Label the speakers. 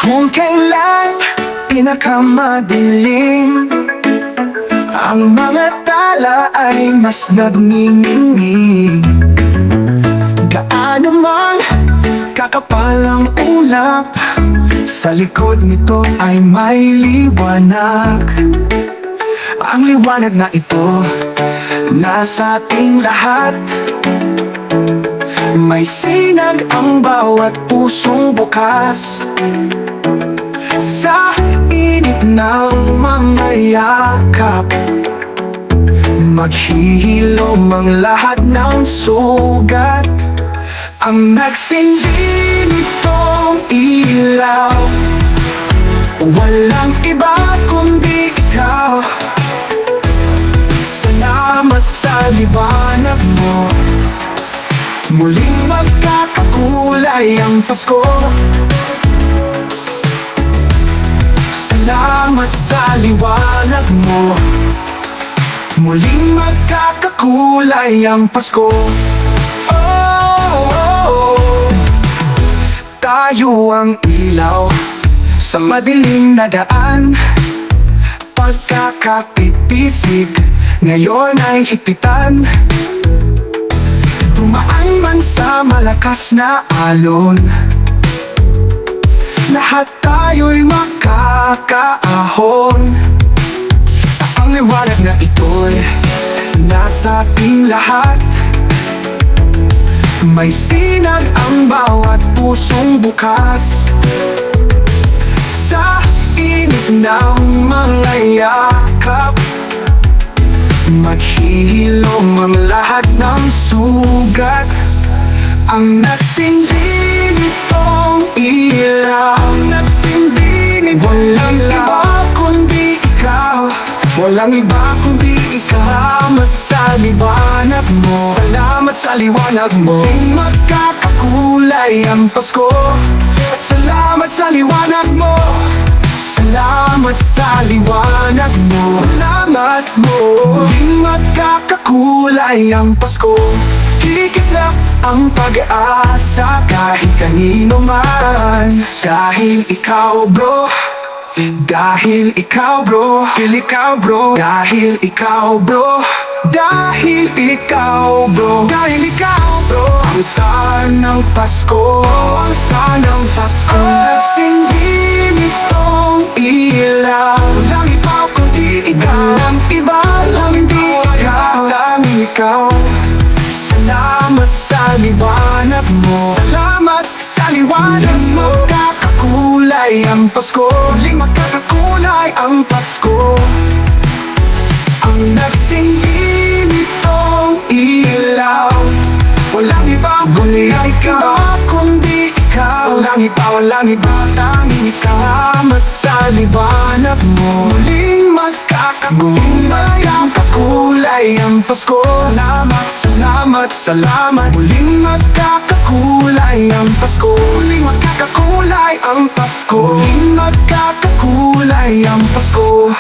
Speaker 1: Kung kailan pinakamadilim, ang mga tala ay mas nagniningning. Gaano mang kakapal ang ulap, sa likod nito ay may liwanag. Ang liwanag na ito nasa ating lahat. May sinag ang bawat pusong bukas. Sa init ng mga yakap, maghihilom ang lahat ng sugat. Ang nagsindi nitong ilaw, walang iba kundi ikaw. Salamat sa liwanag mo, muling magkakakulay ang Pasko. Salamat sa liwanag mo, muling magkakakulay ang Pasko. Tayo ang ilaw sa madilim na daan. Pagkakapipisig ngayon ay higpitan. Tumaan man sa malakas na alon, lahat tayo'y makakaahon. Ang liwanag na ito'y nasa ating lahat. May sinag ang bawat pusong bukas. Sa init ng mga yakap, maghihilom ang lahat ng sugat. Ang nagsindi nitong ilaw, walang iba kundi ikaw. Walang iba kundi ikaw. Salamat sa liwanag mo, salamat sa liwanag mo, magkakakulay ang Pasko. Salamat sa liwanag mo, salamat sa liwanag mo, salamat mo, magkakakulay ang Pasko. Kikislap ang pag-asa kahit kanino man. Dahil ikaw bro, dahil ikaw bro, dahil ikaw bro, dahil ikaw bro, dahil ikaw bro, dahil ikaw bro, ang star ng Pasko, ang star ng Pasko. Nagsindi nitong ilaw, walang iba kundi ikaw, walang iba lang hindi ikaw, lang ikaw. Salamat sa liwanag mo, salamat sa liwanag mo, magkakakulay ang Pasko, muling magkakakulay ang Pasko. Ang nagsindi nitong ilaw, walang iba kundi ikaw, kundi ikaw. Walang iba, tanging salamat sa liwanag mo, muling magkakakulay ang Kulay ang Pasko. Salamat, salamat, salamat, muling magkakakulay ang Pasko, muling magkakakulay ang Pasko, muling magkakakulay ang Pasko.